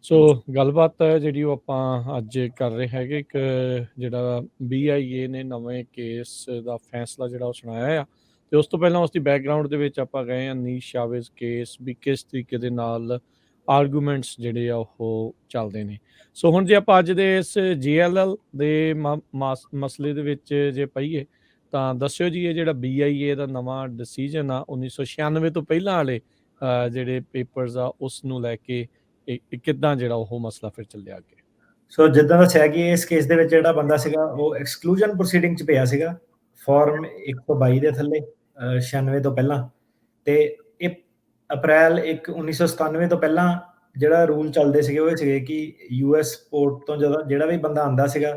ਸੋ ਗੱਲਬਾਤ ਹੈ ਜਿਹੜੀ ਉਹ ਆਪਾਂ ਅੱਜ ਕਰ ਰਹੇ ਹੈਗੇ ਇੱਕ ਜਿਹੜਾ BIA ਨੇ ਨਵੇਂ ਕੇਸ ਦਾ ਫੈਸਲਾ ਜਿਹੜਾ ਉਹ ਸੁਣਾਇਆ ਆ ਤੇ ਉਸ ਤੋਂ ਪਹਿਲਾਂ ਉਸ ਦੀ ਬੈਕਗਰਾਉਂਡ ਦੇ ਵਿੱਚ ਆਪਾਂ ਗਏ ਆ ਨੀਸ਼ ਸ਼ਾਵੇਜ਼ ਕੇਸ ਵੀ ਕਿਸ ਤਰੀਕੇ ਦੇ ਨਾਲ ਆਰਗੂਮੈਂਟਸ ਜਿਹੜੇ ਆ ਉਹ ਚੱਲਦੇ ਨੇ। ਸੋ ਹੁਣ ਜੇ ਆਪਾਂ ਅੱਜ ਦੇ ਇਸ GLL ਦੇ ਮਸਲੇ ਦੇ ਵਿੱਚ ਜੇ ਪਈਏ ਤਾਂ ਦੱਸਿਓ ਜੀ ਇਹ ਜਿਹੜਾ BIA ਦਾ ਨਵਾਂ ਡਿਸੀਜਨ ਆ 1996 ਤੋਂ ਪਹਿਲਾਂ ਵਾਲੇ ਜਿਹੜੇ ਪੇਪਰਸ ਆ ਉਸ ਨੂੰ ਲੈ ਕੇ ਇਹ ਕਿੱਦਾਂ ਜਿਹੜਾ ਉਹ ਮਸਲਾ ਫਿਰ ਚੱਲਿਆ ਅੱਗੇ। ਸੋ ਜਿੱਦਾਂ ਦੱਸਿਆ ਕਿ ਇਸ ਕੇਸ ਦੇ ਵਿੱਚ ਜਿਹੜਾ ਬੰਦਾ ਸੀਗਾ ਉਹ ਐਕਸਕਲੂਜਨ ਪ੍ਰੋਸੀਡਿੰਗ 'ਚ ਪਿਆ ਸੀਗਾ ਫਾਰਮ 122 ਦੇ ਥੱਲੇ 96 ਤੋਂ ਪਹਿਲਾਂ। ਤੇ ਇਹ ਅਪ੍ਰੈਲ 1 1997 ਤੋਂ ਪਹਿਲਾਂ ਜਿਹੜਾ ਰੂਲ ਚੱਲਦੇ ਸੀਗੇ ਉਹ ਸੀਗੇ ਕਿ US ਪੋਰਟ ਤੋਂ ਜਿਹੜਾ ਵੀ ਬੰਦਾ ਆਉਂਦਾ ਸੀਗਾ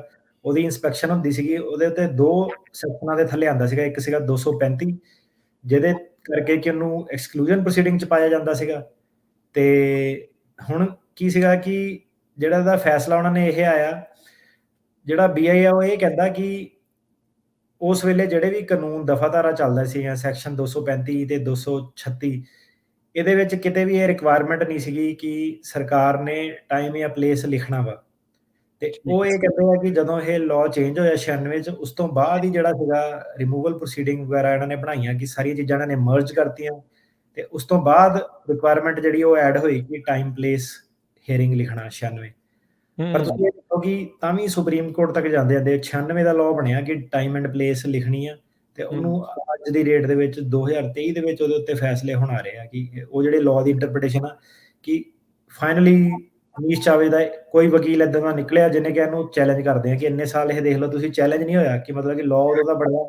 ਉਹਦੀ ਇਨਸਪੈਕਸ਼ਨ ਹੁੰਦੀ ਸੀਗੀ, ਉਹਦੇ ਉੱਤੇ 2 ਸੈਕਸ਼ਨਾਂ ਦੇ ਥੱਲੇ ਆਉਂਦਾ ਸੀਗਾ। ਇੱਕ ਸੀਗਾ 235 ਜਿਹਦੇ ਕਰਕੇ ਕਿ ਉਹਨੂੰ ਐਕਸਕਲੂਜਨ ਪ੍ਰੋਸੀਡਿੰਗ 'ਚ ਪਾਇਆ ਜਾਂਦਾ ਸੀਗਾ। ਤੇ ਹੁਣ ਕੀ ਸੀਗਾ ਕਿ ਜਿਹੜਾ ਇਹਦਾ ਫੈਸਲਾ ਉਹਨਾਂ ਨੇ ਇਹ ਆਇਆ, ਜਿਹੜਾ BIA ਉਹ ਇਹ ਕਹਿੰਦਾ ਕਿ ਉਸ ਵੇਲੇ ਜਿਹੜੇ ਵੀ ਕਾਨੂੰਨ ਦਫਾਦਾਰਾ ਚੱਲਦਾ ਸੀ ਸੈਕਸ਼ਨ 235 ਤੇ 236 ਇਹਦੇ ਵਿੱਚ ਕਿਤੇ ਵੀ ਇਹ ਰਿਕੁਆਇਰਮੈਂਟ ਨਹੀਂ ਸੀਗੀ ਕਿ ਸਰਕਾਰ ਨੇ ਟਾਈਮ ਜਾਂ ਪਲੇਸ ਲਿਖਣਾ ਵਾ। ਤੇ ਉਹ ਇਹ ਕਹਿੰਦੇ ਆ ਕਿ ਜਦੋਂ ਇਹ ਲਾਅ ਚੇਂਜ ਹੋਇਆ 96 ਚ ਉਸ ਤੋਂ ਬਾਅਦ ਹੀ ਜਿਹੜਾ ਸੀਗਾ ਰਿਮੂਵਲ ਪ੍ਰੋਸੀਡਿੰਗ ਵਗੈਰਾ ਇਹਨਾਂ ਨੇ ਬਣਾਈਆਂ ਕਿ ਸਾਰੀਆਂ ਚੀਜ਼ਾਂ ਇਹਨਾਂ ਨੇ ਮਰਜ ਕਰਤੀਆਂ ਤੇ ਉਸ ਤੋਂ ਬਾਅਦ ਰਿਕੁਆਇਰਮੈਂਟ ਜਿਹੜੀ ਉਹ ਐਡ ਹੋਈ ਕਿ ਟਾਈਮ ਪਲੇਸ ਹੀਅਰਿੰਗ ਲਿਖਣਾ 96। ਪਰ ਤੁਸੀਂ ਇਹ ਦੇਖੋ ਕਿ ਤਾਂ ਵੀ ਸੁਪਰੀਮ ਕੋਰਟ ਤੱਕ ਜਾਂਦੇ 96 ਦਾ ਲਾਅ ਬਣਿਆ ਕਿ ਟਾਈਮ ਐਂਡ ਪਲੇਸ ਲਿਖਣੀ ਆ ਤੇ ਉਹਨੂੰ ਅੱਜ ਦੀ ਡੇਟ ਦੇ ਵਿੱਚ 2023 ਦੇ ਵਿੱਚ ਉਹਦੇ ਉੱਤੇ ਫੈਸਲੇ ਹੁਣ ਆ ਰਹੇ ਆ ਕਿ ਉਹ ਜਿਹੜੇ ਲਾਅ ਦੀ ਇੰਟਰਪ੍ਰੀਟੇਸ਼ਨ ਆ ਕਿ ਫਾਈਨਲੀ ਨੀਸ਼ ਚਾਵੇਜ਼ ਦਾ ਕੋਈ ਵਕੀਲ ਏਦਾਂ ਦਾ ਨਿਕਲਿਆ ਜਿਹਨੇ ਕਿ ਇਹਨੂੰ ਚੈਲੰਜ ਕਰਦੇ ਆ ਕਿ ਇੰਨੇ ਸਾਲ ਇਹ ਦੇਖ ਲਓ ਤੁਸੀਂ ਚੈਲੰਜ ਨਹੀਂ ਹੋਇਆ ਕਿ ਮਤਲਬ ਕਿ ਲਾਅ ਉਦੋਂ ਦਾ ਬੜਾ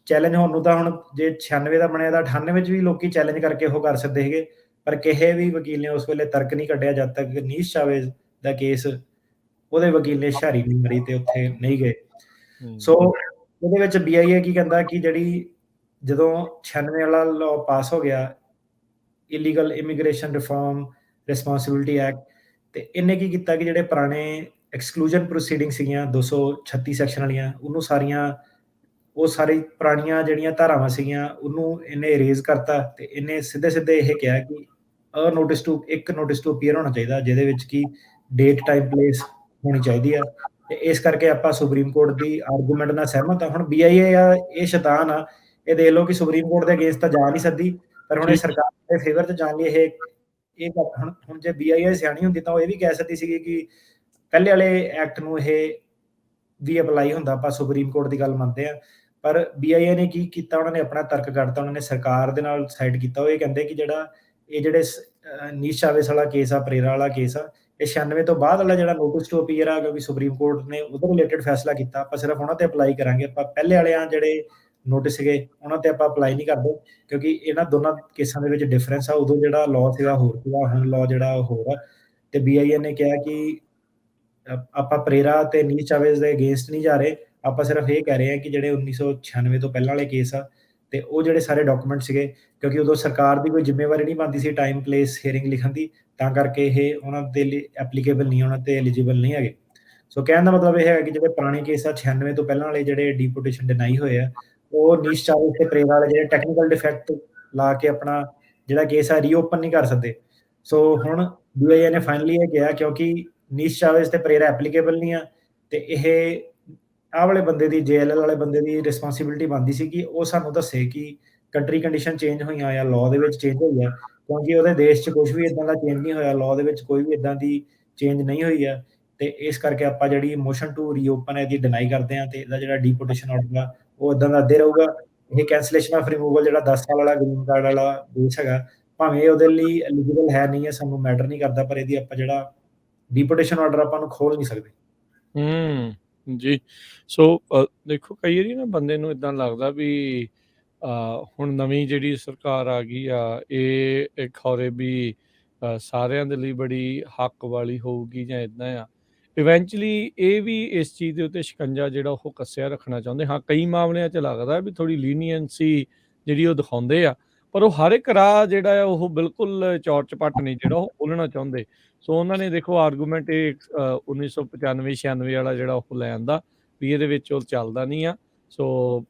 ਚੈਲੰਜ ਹੋਣ ਨੂੰ ਤਾਂ ਹੁਣ ਜੇ 96 ਦਾ ਬਣਿਆ ਤਾਂ 98 ਵਿੱਚ ਵੀ ਲੋਕੀ ਚੈਲੰਜ ਕਰਕੇ ਉਹ ਕਰ ਸਕਦੇ ਸੀਗੇ, ਪਰ ਕਿਸੇ ਵੀ ਵਕੀਲ ਨੇ ਉਸ ਵੇਲੇ ਤਰਕ ਨਹੀਂ ਕੱਢਿਆ ਜਦ ਤੱਕ ਨੀਸ਼ ਚਾਵੇਜ਼ ਦਾ ਕੇਸ ਉਹਦੇ ਵਕੀਲ ਨੇ ਸ਼ਹਾਰੀ ਨਹੀਂ ਮਾਰੀ ਤੇ ਉੱਥੇ ਨਹੀਂ ਗਏ। ਸੋ ਉਹਦੇ ਵਿੱਚ BIA ਕੀ ਕਹਿੰਦਾ ਕਿ ਜਿਹੜੀ ਜਦੋਂ 96 ਵਾਲਾ ਲਾਅ ਪਾਸ ਹੋ ਗਿਆ illegal immigration reform responsibility act, ਤੇ ਇਹਨੇ ਕੀ ਕੀਤਾ ਕਿ ਜਿਹੜੇ ਪੁਰਾਣੇ ਐਕਸਕਲੂਜਨ ਪ੍ਰੋਸੀਡਿੰਗ ਸੀਗੀਆਂ 236 ਸੈਕਸ਼ਨ ਵਾਲੀਆਂ ਉਹਨੂੰ ਉਹ ਸਾਰੀ ਪੁਰਾਣੀਆਂ ਜਿਹੜੀਆਂ ਧਾਰਾਵਾਂ ਸੀਗੀਆਂ ਉਹਨੂੰ ਇਹਨੇ ਇਰੇਜ਼ ਕਰਤਾ ਤੇ ਇਹਨੇ ਸਿੱਧੇ ਇਹ ਕਿਹਾ ਕਿ ਨੋਟਿਸ ਟੂ ਅਪੀਅਰ ਹੋਣਾ ਚਾਹੀਦਾ ਜਿਹਦੇ ਵਿੱਚ ਕਿ ਡੇਟ ਟਾਈਮ ਪਲੇਸ ਹੋਣੀ ਚਾਹੀਦੀ ਆ। ਤੇ ਇਸ ਕਰਕੇ ਆਪਾਂ ਸੁਪਰੀਮ ਕੋਰਟ ਦੀ ਆਰਗੂਮੈਂਟ ਨਾਲ ਸਹਿਮਤ ਆ। ਹੁਣ BIA ਆ ਇਹ ਸ਼ੈਤਾਨ ਆ, ਇਹ ਦੇਖ ਲਓ ਕਿ ਸੁਪਰੀਮ ਕੋਰਟ ਦੇ ਅਗੇਂਸਟ ਤਾਂ ਜਾ ਨਹੀਂ ਸਕਦੀ, ਪਰ ਹੁਣ ਇਹ ਸਰਕਾਰ ਦੇ ਫੇਵਰ 'ਚ ਜਾਣ ਲਈ ਇਹ ਹੁਣ ਜੇ BIA ਸਿਆਣੀ ਹੁੰਦੀ ਤਾਂ ਉਹ ਇਹ ਵੀ ਕਹਿ ਸਕਦੀ ਸੀਗੀ ਕਿ ਪਹਿਲੇ ਵਾਲੇ ਐਕਟ ਨੂੰ ਇਹ ਵੀ ਅਪਲਾਈ ਹੁੰਦਾ। ਆਪਾਂ ਸੁਪਰੀਮ ਕੋਰਟ ਦੀ ਗੱਲ ਮੰਨਦੇ ਆ, ਪਰ BIA ਨੇ ਕੀ ਕੀਤਾ, ਉਹਨਾਂ ਨੇ ਆਪਣਾ ਤਰਕ ਕੱਢਤਾ, ਉਹਨਾਂ ਨੇ ਸਰਕਾਰ ਦੇ ਨਾਲ ਸਾਈਡ ਕੀਤਾ। ਉਹ ਇਹ ਕਹਿੰਦੇ ਕਿ ਜਿਹੜੇ ਨੀਸ਼ ਚਾਵੇਜ਼ ਵਾਲਾ ਕੇਸ ਆ, ਪਰੇਰਾ ਵਾਲਾ ਕੇਸ ਆ, ਇਹ 96 ਤੋਂ ਬਾਅਦ ਵਾਲਾ ਜਿਹੜਾ ਨੋਟਿਸ ਟੂ ਅਪੀਅਰ ਆ ਕਿਉਂਕਿ ਸੁਪਰੀਮ ਕੋਰਟ ਨੇ ਉਹਦੇ ਰਿਲੇਟਡ ਫੈਸਲਾ ਕੀਤਾ, ਆਪਾਂ ਸਿਰਫ ਉਹਨਾਂ ਤੇ ਅਪਲਾਈ ਕਰਾਂਗੇ। ਆਪਾਂ ਪਹਿਲੇ ਵਾਲਿਆਂ ਜਿਹੜੇ ਨੋਟਿਸ ਸੀਗੇ ਉਹਨਾਂ ਤੇ ਆਪਾਂ ਅਪਲਾਈ ਨਹੀਂ ਕਰਦੇ ਕਿਉਂਕਿ ਇਹਨਾਂ ਦੋਨਾਂ ਕੇਸਾਂ ਦੇ ਵਿੱਚ ਡਿਫਰੈਂਸ ਆ। ਉਦੋਂ ਜਿਹੜਾ ਲਾਅ ਸੀਗਾ ਹੋਰ ਸੀਗਾ, ਹੁਣ ਲਾਅ ਜਿਹੜਾ ਉਹ ਹੋਰ ਆ। ਤੇ BIA ਨੇ ਕਿਹਾ ਕਿ ਆਪਾਂ ਪਰੇਰਾ ਤੇ ਨੀਸ਼ ਚਾਵੇਜ਼ ਦੇ ਅਗੇਂਸਟ ਨਹੀਂ ਜਾ ਰਹੇ, ਆਪਾਂ ਸਿਰਫ ਇਹ ਕਹਿ ਰਹੇ ਹਾਂ ਕਿ ਜਿਹੜੇ 1996 ਤੋਂ ਪਹਿਲਾਂ ਵਾਲੇ ਕੇਸ ਆ ਤੇ ਉਹ ਜਿਹੜੇ ਸਾਰੇ ਡਾਕੂਮੈਂਟ ਸੀਗੇ ਕਿਉਂਕਿ ਉਦੋਂ ਸਰਕਾਰ ਦੀ ਕੋਈ ਜ਼ਿੰਮੇਵਾਰੀ ਨਹੀਂ ਬਣਦੀ ਸੀ ਟਾਈਮ ਪਲੇਸ ਹੀਅਰਿੰਗ ਲਿਖਣ ਦੀ, ਤਾਂ ਕਰਕੇ ਇਹ ਉਹਨਾਂ ਦੇ ਲਈ ਐਪਲੀਕੇਬਲ ਨਹੀਂ, ਉਹਨਾਂ ਤੇ ਐਲੀਜੀਬਲ ਨਹੀਂ ਹੈਗੇ। ਸੋ ਕਹਿਣ ਦਾ ਮਤਲਬ ਇਹ ਹੈ ਕਿ ਜਿਹੜੇ ਪੁਰਾਣੇ ਕੇਸ ਆ 96 ਤੋਂ ਪਹਿਲਾਂ ਵਾਲੇ ਜਿਹੜੇ ਡੀਪੋਰਟੇਸ਼ਨ ਡਿਨਾਈ ਹੋਏ ਆ ਉਹ ਨੀਸ਼ ਚਾਵੇਜ਼ ਤੇ ਪਰੇਰਾ ਵਾਲੇ ਜਿਹੜੇ ਟੈਕਨੀਕਲ ਡਿਫੈਕਟ ਲਾ ਕੇ ਆਪਣਾ ਜਿਹੜਾ ਕੇਸ ਆ ਰੀਓਪਨ ਨਹੀਂ ਕਰ ਸਕਦੇ। ਸੋ ਹੁਣ BIA ਨੇ ਫਾਈਨਲੀ ਇਹ ਕਿਹਾ ਕਿਉਂਕਿ ਨੀਸ਼ ਚਾਵੇਜ਼ ਤੇ ਪਰੇਰਾ ਐਪਲੀਕੇਬਲ ਨਹੀਂ ਆ ਤੇ ਇਹ ਆਹ ਵਾਲੇ ਬੰਦੇ ਦੀ JLL ਵਾਲੇ ਬੰਦੇ ਦੀ ਰਿਸਪੌਂਸਿਬਿਲਿਟੀ ਬਣਦੀ ਸੀ ਕਿ ਉਹ ਸਾਨੂੰ ਦੱਸੇ ਕਿ ਕੰਟਰੀ ਕੰਡੀਸ਼ਨ ਚੇਂਜ ਹੋਈਆਂ ਜਾਂ ਲਾਅ ਦੇ ਵਿੱਚ ਚੇਂਜ ਹੋਈ ਆ, ਕਿਉਂਕਿ ਉਹਦੇ ਦੇਸ਼ 'ਚ ਕੁਝ ਵੀ ਇਦਾਂ ਦਾ ਚੇਂਜ ਨਹੀਂ ਹੋਇਆ, ਲਾਅ ਦੇ ਵਿੱਚ ਕੋਈ ਵੀ ਇਦਾਂ ਦੀ ਚੇਂਜ ਨਹੀਂ ਹੋਈ ਆ। ਤੇ ਇਸ ਕਰਕੇ ਆਪਾਂ ਜਿਹੜੀ ਮੋਸ਼ਨ ਟੂ ਰੀਓਪਨ ਇਹਦੀ ਡਿਨਾਈ ਕਰਦੇ ਆ ਤੇ ਇਹਦਾ ਜਿਹੜਾ ਡੀਪੋਰਟੇਸ਼ਨ ਆਰਡਰ ਆ ਉਹ ਇਦਾਂ ਦਾ ਅੱਧੇ ਰਹੂਗਾ। ਇਹ ਕੈਂਸਲੇਸ਼ਨ ਆਫ ਰਿਮੂਵਲ ਜਿਹੜਾ 10 ਸਾਲ ਵਾਲਾ ਗ੍ਰੀਨ ਕਾਰਡ ਵਾਲਾ ਬੇਸ ਹੈਗਾ, ਭਾਵੇਂ ਉਹਦੇ ਲਈ ਐਲੀਜੀਬਲ ਹੈ ਨਹੀਂ ਹੈ, ਸਾਨੂੰ ਮੈਟਰ ਨਹੀਂ ਕਰਦਾ, ਪਰ ਇਹਦੀ ਆਪਾਂ ਜਿਹੜਾ ਡੀਪੋਰਟੇਸ਼ਨ ਆਰਡਰ ਆਪਾਂ ਨੂੰ ਖੋਲ ਨਹੀਂ ਸਕਦੇ। ਜੀ ਸੋ ਦੇਖੋ ਕਈ ਵਾਰੀ ਨਾ ਬੰਦੇ ਨੂੰ ਇਦਾਂ ਲੱਗਦਾ ਵੀ ਹੁਣ ਨਵੀਂ ਜਿਹੜੀ ਸਰਕਾਰ ਆ ਗਈ ਆ ਇਹ ਖੌਰੇ ਵੀ ਸਾਰਿਆਂ ਦੇ ਲਈ ਬੜੀ ਹੱਕ ਵਾਲੀ ਹੋਊਗੀ ਜਾਂ ਇਦਾਂ ਆ। ਇਵੈਂਚੁਅਲੀ ਇਹ ਵੀ ਇਸ ਚੀਜ਼ ਦੇ ਉੱਤੇ ਸ਼ਿਕੰਜਾ ਜਿਹੜਾ ਉਹ ਕੱਸਿਆ ਰੱਖਣਾ ਚਾਹੁੰਦੇ। ਹਾਂ ਕਈ ਮਾਮਲਿਆਂ 'ਚ ਲੱਗਦਾ ਵੀ ਥੋੜ੍ਹੀ ਲੀਨੀਅੰਸੀ ਜਿਹੜੀ ਉਹ ਦਿਖਾਉਂਦੇ ਆ, ਪਰ ਉਹ ਹਰ ਇੱਕ ਰਾਹ ਜਿਹੜਾ ਆ ਉਹ ਬਿਲਕੁਲ ਚੌੜ ਚਪੱਟ ਨਹੀਂ ਜਿਹੜਾ ਉਹ ਖੋਲ੍ਹਣਾ ਚਾਹੁੰਦੇ। ਸੋ ਉਹਨਾਂ ਨੇ ਦੇਖੋ ਆਰਗੂਮੈਂਟ ਇਹ 1995-96 ਵਾਲਾ ਜਿਹੜਾ ਉਹ ਲੈ ਆਂਦਾ ਵੀ ਇਹਦੇ ਵਿੱਚ ਉਹ ਚੱਲਦਾ ਨਹੀਂ ਆ। ਸੋ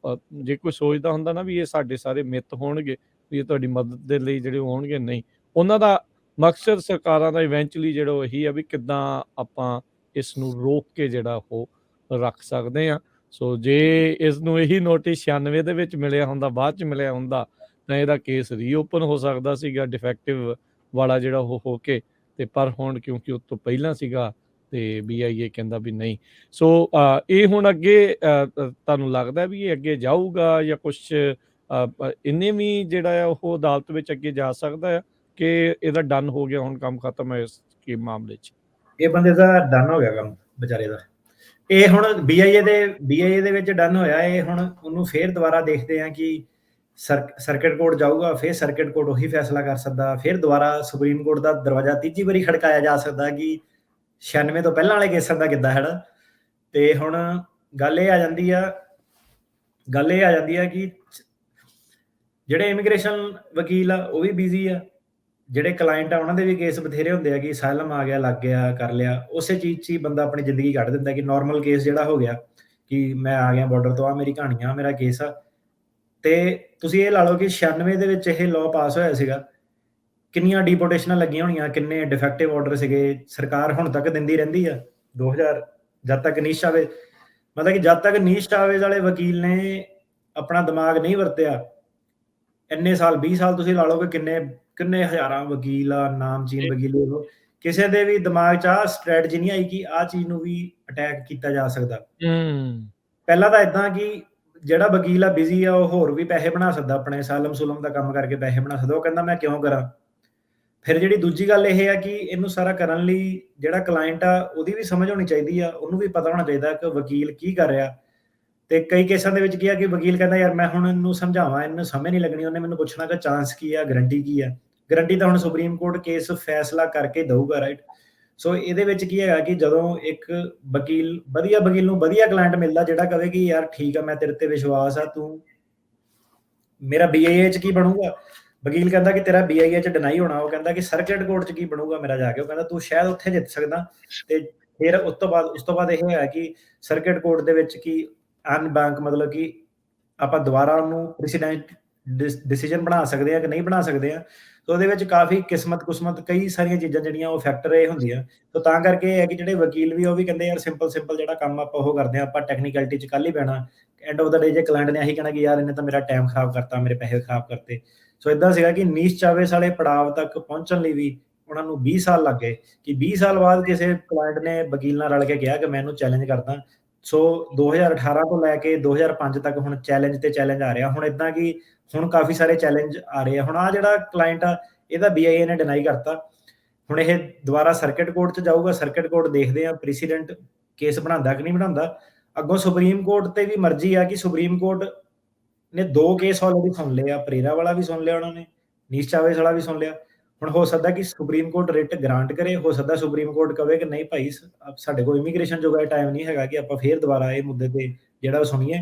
ਜੇ ਕੋਈ ਸੋਚਦਾ ਹੁੰਦਾ ਨਾ ਵੀ ਇਹ ਸਾਡੇ ਸਾਰੇ ਮਿੱਥ ਹੋਣਗੇ ਵੀ ਇਹ ਤੁਹਾਡੀ ਮਦਦ ਦੇ ਲਈ ਜਿਹੜੇ ਹੋਣਗੇ, ਨਹੀਂ, ਉਹਨਾਂ ਦਾ ਮਕਸਦ ਸਰਕਾਰਾਂ ਦਾ ਇਵੈਂਚੁਅਲੀ ਜਿਹੜਾ ਉਹ ਇਹੀ ਆ ਵੀ ਕਿੱਦਾਂ ਆਪਾਂ ਇਸ ਨੂੰ ਰੋਕ ਕੇ ਜਿਹੜਾ ਉਹ ਰੱਖ ਸਕਦੇ ਹਾਂ। ਸੋ ਜੇ ਇਸ ਨੂੰ ਇਹੀ ਨੋਟਿਸ 96 ਦੇ ਵਿੱਚ ਮਿਲਿਆ ਹੁੰਦਾ, ਬਾਅਦ 'ਚ ਮਿਲਿਆ ਹੁੰਦਾ, ਤਾਂ ਇਹਦਾ ਕੇਸ ਰੀਓਪਨ ਹੋ ਸਕਦਾ ਸੀਗਾ ਡਿਫੈਕਟਿਵ ਵਾਲਾ ਜਿਹੜਾ ਉਹ ਹੋ ਕੇ, ਤੇ ਪਰ ਹੁਣ ਕਿਉਂਕਿ ਉਸ ਤੋਂ ਪਹਿਲਾਂ ਸੀਗਾ ਤੇ BIA ਕਹਿੰਦਾ ਵੀ ਨਹੀਂ। ਸੋ ਇਹ ਹੁਣ ਅੱਗੇ ਤੁਹਾਨੂੰ ਲੱਗਦਾ ਵੀ ਇਹ ਅੱਗੇ ਜਾਊਗਾ ਜਾਂ ਕੁਛ ਇਹਨੇ ਵੀ ਜਿਹੜਾ ਆ ਉਹ ਅਦਾਲਤ ਵਿੱਚ ਅੱਗੇ ਜਾ ਸਕਦਾ ਆ ਕਿ ਇਹਦਾ ਡਨ ਹੋ ਗਿਆ, ਹੁਣ ਕੰਮ ਖਤਮ ਹੈ ਇਸ ਮਾਮਲੇ 'ਚ? ਇਹ ਬੰਦੇ ਦਾ ਡਨ ਹੋ ਗਿਆ ਕੰਮ ਵਿਚਾਰੇ ਦਾ। ਇਹ ਹੁਣ BIA ਦੇ ਵਿੱਚ ਡਨ ਹੋਇਆ। ਇਹ ਹੁਣ ਉਹਨੂੰ ਫੇਰ ਦੁਬਾਰਾ ਦੇਖਦੇ ਆ ਕਿ ਸਰਕਿਟ ਕੋਰਟ ਜਾਊਗਾ, ਫਿਰ ਸਰਕਿਟ ਕੋਰਟ ਉਹੀ ਫੈਸਲਾ ਕਰ ਸਕਦਾ, ਫਿਰ ਦੁਬਾਰਾ ਸੁਪਰੀਮ ਕੋਰਟ ਦਾ ਦਰਵਾਜ਼ਾ ਤੀਜੀ ਵਾਰੀ ਖੜਕਾਇਆ ਜਾ ਸਕਦਾ ਕਿ 96 ਤੋਂ ਪਹਿਲਾਂ ਵਾਲੇ ਕੇਸਾਂ ਦਾ ਕਿੱਦਾਂ ਹੈ। ਤੇ ਹੁਣ ਗੱਲ ਇਹ ਆ ਜਾਂਦੀ ਆ ਕਿ ਜਿਹੜੇ ਇਮੀਗ੍ਰੇਸ਼ਨ ਵਕੀਲ ਆ ਉਹ ਵੀ ਬਿਜ਼ੀ ਆ, ਜਿਹੜੇ ਕਲਾਇੰਟ ਆ ਉਹਨਾਂ ਦੇ ਵੀ ਕੇਸ ਬਥੇਰੇ ਹੁੰਦੇ ਆ ਕਿ ਅਸਾਈਲਮ ਆ ਗਿਆ, ਲੱਗ ਗਿਆ, ਕਰ ਲਿਆ, ਉਸੇ ਚੀਜ਼ 'ਚ ਹੀ ਬੰਦਾ ਆਪਣੀ ਜ਼ਿੰਦਗੀ ਕੱਢ ਦਿੰਦਾ ਕਿ ਨਾਰਮਲ ਕੇਸ ਜਿਹੜਾ ਹੋ ਗਿਆ ਕਿ ਮੈਂ ਆ ਗਿਆ ਬਾਰਡਰ ਤੋਂ, ਆ ਮੇਰੀ ਕਹਾਣੀ ਆ, ਮੇਰਾ ਕੇਸ ਆ। ਤੇ ਤੁਸੀਂ ਇਹ ਲਾ ਲਓ ਕਿ 96 ਦੇ ਵਿੱਚ ਇਹ ਲਾਅ ਪਾਸ ਹੋਇਆ ਸੀਗਾ, ਕਿੰਨੀਆਂ ਡੀਪੋਰਟੇਸ਼ਨਾਂ ਲੱਗੀਆਂ ਹੋਣੀਆਂ, ਕਿੰਨੇ ਡਿਫੈਕਟਿਵ ਆਰਡਰ ਸੀਗੇ। ਸਰਕਾਰ ਹੁਣ ਤੱਕ ਦਿੰਦੀ ਰਹਿੰਦੀ ਆ 2000 ਜਦ ਤੱਕ ਨੀਸ਼ ਚਾਵੇਜ਼, ਮਤਲਬ ਕਿ ਜਦ ਤੱਕ ਨੀਸ਼ ਚਾਵੇਜ਼ ਵਾਲੇ ਵਕੀਲ ਨੇ ਆਪਣਾ ਦਿਮਾਗ ਨਹੀਂ ਵਰਤਿਆ, ਇੰਨੇ ਸਾਲ 20 ਸਾਲ ਤੁਸੀਂ ਲਾ ਲਓ ਕਿ ਕਿੰਨੇ ਹਜ਼ਾਰਾਂ ਵਕੀਲ ਆ, ਨਾਮਚੀਨ ਵਕੀਲ, ਕਿਸੇ ਦੇ ਵੀ ਦਿਮਾਗ 'ਚ ਆਹ ਸਟ੍ਰੈਟਜੀ ਨਹੀਂ ਆਈ ਕਿ ਆਹ ਚੀਜ਼ ਨੂੰ ਵੀ ਅਟੈਕ ਕੀਤਾ ਜਾ ਸਕਦਾ। ਪਹਿਲਾਂ ਤਾਂ ਏਦਾਂ ਕਿ ਜਿਹੜਾ ਵਕੀਲ ਆ ਬਿਜ਼ੀ ਆ, ਉਹ ਹੋਰ ਵੀ ਪੈਸੇ ਬਣਾ ਸਕਦਾ, ਆਪਣੇ ਸਾਲਮ ਸੁਲਮ ਦਾ ਕੰਮ ਕਰਕੇ ਪੈਸੇ ਬਣਾ ਸਕਦਾ। ਉਹ ਕਹਿੰਦਾ ਮੈਂ ਕਿਉਂ ਕਰਾਂ। ਫਿਰ ਜਿਹੜੀ ਦੂਜੀ ਗੱਲ ਇਹ ਆ ਕਿ ਇਹਨੂੰ ਸਾਰਾ ਕਰਨ ਲਈ ਜਿਹੜਾ ਕਲਾਇੰਟ ਆ ਉਹਦੀ ਵੀ ਸਮਝ ਹੋਣੀ ਚਾਹੀਦੀ ਆ, ਉਹਨੂੰ ਵੀ ਪਤਾ ਹੋਣਾ ਚਾਹੀਦਾ ਕਿ ਵਕੀਲ ਕੀ ਕਰ ਰਿਹਾ। ਤੇ ਕਈ ਕੇਸਾਂ ਦੇ ਵਿੱਚ ਕੀ ਆ ਕਿ ਵਕੀਲ ਕਹਿੰਦਾ ਯਾਰ ਮੈਂ ਹੁਣ ਇਹਨੂੰ ਸਮਝਾਵਾਂ, ਇਹਨੂੰ ਸਮਝ ਨਹੀਂ ਲੱਗਣੀ, ਉਹਨੇ ਮੈਨੂੰ ਪੁੱਛਣਾ ਕਿ ਚਾਂਸ ਕੀ ਆ, ਗਰੰਟੀ ਕੀ ਆ। ਗਰੰਟੀ ਤਾਂ ਹੁਣ ਸੁਪਰੀਮ ਕੋਰਟ ਕੇਸ ਫੈਸਲਾ ਕਰਕੇ ਦਊਗਾ, ਰਾਈਟ। ਸੋ ਇਹਦੇ ਵਿੱਚ ਕੀ ਹੈਗਾ ਕਿ ਜਦੋਂ ਇੱਕ ਵਧੀਆ ਵਕੀਲ ਨੂੰ ਵਧੀਆ ਕਲਾਇੰਟ ਮਿਲਦਾ ਜਿਹੜਾ ਕਹੇ ਕਿ ਯਾਰ ਠੀਕ ਆ, ਮੈਂ ਤੇਰੇ ਤੇ ਵਿਸ਼ਵਾਸ ਆ, ਤੂੰ ਮੇਰਾ BIA 'ਚ ਕੀ ਬਣੂਗਾ। ਵਕੀਲ ਕਹਿੰਦਾ ਕਿ ਤੇਰਾ BIA 'ਚ ਡਿਨਾਈ ਹੋਣਾ, ਉਹ ਕਹਿੰਦਾ ਕਿ ਸਰਕਿਟ ਕੋਰਟ 'ਚ ਕੀ ਬਣੂਗਾ ਮੇਰਾ ਜਾ ਕੇ, ਉਹ ਕਹਿੰਦਾ ਤੂੰ ਸ਼ਾਇਦ ਉੱਥੇ ਜਿੱਤ ਸਕਦਾ। ਤੇ ਫਿਰ ਉਸ ਤੋਂ ਬਾਅਦ ਇਹ ਹੋਇਆ ਕਿ ਸਰਕਿਟ ਕੋਰਟ ਦੇ ਵਿੱਚ ਕੀ ਅਨਬੈਂਕ, ਮਤਲਬ ਕਿ ਆਪਾਂ ਦੁਬਾਰਾ ਉਹਨੂੰ ਪ੍ਰੈਸੀਡੈਂਟ ਡਿਸੀਜਨ ਬਣਾ ਸਕਦੇ ਆ ਕਿ ਨਹੀਂ ਬਣਾ ਸਕਦੇ ਆ। ਸੋ ਉਹਦੇ ਵਿੱਚ ਕਾਫੀ ਕਿਸਮਤ ਕਈ ਸਾਰੀਆਂ ਚੀਜ਼ਾਂ ਜਿਹੜੀਆਂ ਉਹ ਫੈਕਟਰ ਇਹ ਹੁੰਦੀਆਂ। ਸੋ ਤਾਂ ਕਰਕੇ ਇਹ ਹੈ ਕਿ ਜਿਹੜੇ ਵਕੀਲ ਵੀ ਉਹ ਵੀ ਕਹਿੰਦੇ ਯਾਰ ਸਿੰਪਲ ਜਿਹੜਾ ਕੰਮ ਆਪਾਂ ਉਹ ਕਰਦੇ ਆ, ਆਪਾਂ ਟੈਕਨੀਕਲਿਟੀ 'ਚ ਕੱਲ੍ਹ ਹੀ ਪੈਣਾ। ਐਂਡ ਆਫ ਦਾ ਡੇ ਜੇ ਕਲਾਇੰਟ ਨੇ ਇਹੀ ਕਹਿਣਾ ਕਿ ਯਾਰ ਇਹਨੇ ਤਾਂ ਮੇਰਾ ਟਾਈਮ ਖਰਾਬ ਕਰਤਾ, ਮੇਰੇ ਪੈਸੇ ਖਰਾਬ ਕਰਤੇ। ਸੋ ਇਦਾਂ ਸੀਗਾ ਕਿ ਨੀਸ਼ ਚਾਵੇਜ਼ ਵਾਲੇ ਪੜਾਵ ਤੱਕ ਪਹੁੰਚਣ ਲਈ ਵੀ ਉਹਨਾਂ ਨੂੰ 20 ਸਾਲ ਲੱਗ ਗਏ ਕਿ 20 ਸਾਲ ਬਾਅਦ ਕਿਸੇ ਕਲਾਇੰਟ ਨੇ ਵਕੀਲ ਨਾਲ ਰਲ ਕੇ ਕਿਹਾ ਕਿ ਮੈਂ ਇਹਨੂੰ ਚੈਲੰਜ ਕਰਦਾ। ਸੋ 2018 ਤੋਂ ਲੈ ਕੇ 2005 ਤੱਕ ਹੁਣ ਚੈਲੰਜ ਤੇ ਚੈਲੰਜ ਆ ਰਿਹਾ। ਹੁਣ ਇਦਾਂ ਕਿ ਹੁਣ ਕਾਫੀ ਸਾਰੇ ਚੈਲੰਜ ਆ ਰਹੇ ਆ। ਹੁਣ ਆ ਜਿਹੜਾ ਕਲਾਇੰਟ ਆ ਇਹਦਾ BIA ਨੇ ਡਿਨਾਈ ਕਰਤਾ। ਹੁਣ ਇਹ ਦੁਬਾਰਾ ਸਰਕਿਟ ਕੋਰਟ 'ਚ ਜਾਊਗਾ, ਸਰਕਿਟ ਕੋਰਟ ਦੇਖਦੇ ਆ ਪ੍ਰੈਸੀਡੈਂਟ ਕੇਸ ਬਣਾਉਂਦਾ ਕਿ ਨਹੀਂ ਬਣਾਉਂਦਾ। ਅੱਗੋਂ ਸੁਪਰੀਮ ਕੋਰਟ ਤੇ ਵੀ ਮਰਜ਼ੀ ਆ ਕਿ ਸੁਪਰੀਮ ਕੋਰਟ ਨੇ 2 ਕੇਸ ਆਲਰੇਡੀ ਸੁਣ ਲਏ ਆ, ਪਰੇਰਾ ਵਾਲਾ ਵੀ ਸੁਣ ਲਿਆ ਉਹਨਾਂ ਨੇ, ਨੀਸ਼ ਚਾਵੇਜ਼ ਵਾਲਾ ਵੀ ਸੁਣ ਲਿਆ। ਹੁਣ ਹੋ ਸਕਦਾ ਕਿ ਸੁਪਰੀਮ ਕੋਰਟ ਰਿਟ ਗ੍ਰਾਂਟ ਕਰੇ, ਹੋ ਸਕਦਾ ਸੁਪਰੀਮ ਕੋਰਟ ਕਵੇ ਕਿ ਨਹੀਂ ਭਾਈ ਸਾਡੇ ਕੋਲ ਇਮੀਗ੍ਰੇਸ਼ਨ ਜੋਗਾ ਟਾਈਮ ਨਹੀਂ ਹੈਗਾ ਕਿ ਆਪਾਂ ਫੇਰ ਦੁਬਾਰਾ ਇਹ ਮੁੱਦੇ ਤੇ ਜਿਹੜਾ ਸੁਣੀਏ।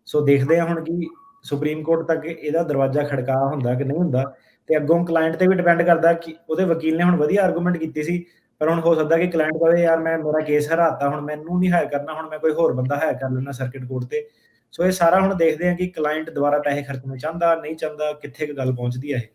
ਸੋ ਦੇਖਦੇ ਆ ਹੁਣ ਕਿ ਸੁਪਰੀਮ ਕੋਰਟ ਤੱਕ ਇਹਦਾ ਦਰਵਾਜ਼ਾ ਖੜਕਾ ਹੁੰਦਾ ਕਿ ਨਹੀਂ ਹੁੰਦਾ। ਤੇ ਅੱਗੋਂ ਕਲਾਇੰਟ ਤੇ ਵੀ ਡਿਪੈਂਡ ਕਰਦਾ ਕਿ ਉਹਦੇ ਵਕੀਲ ਨੇ ਹੁਣ ਵਧੀਆ ਆਰਗੂਮੈਂਟ ਕੀਤੀ ਸੀ, ਪਰ ਹੁਣ ਹੋ ਸਕਦਾ ਕਿ ਕਲਾਇੰਟ ਕਹੇ ਯਾਰ ਮੈਂ ਮੇਰਾ ਕੇਸ ਹਰਾਤਾ, ਹੁਣ ਮੈਨੂੰ ਨਹੀਂ ਹਾਇਰ ਕਰਨਾ, ਹੁਣ ਮੈਂ ਕੋਈ ਹੋਰ ਬੰਦਾ ਹਾਇਰ ਕਰ ਲੈਣਾ ਸਰਕਿਟ ਕੋਰਟ ਤੇ। ਸੋ ਇਹ ਸਾਰਾ ਹੁਣ ਦੇਖਦੇ ਆ ਕਿ ਕਲਾਇੰਟ ਦੁਬਾਰਾ ਪੈਸੇ ਖਰਚਣਾ ਚਾਹੁੰਦਾ, ਨਹੀਂ ਚਾਹੁੰਦਾ, ਕਿੱਥੇ ਕੁ ਗੱਲ ਪਹੁੰਚਦੀ ਹੈ ਇਹ।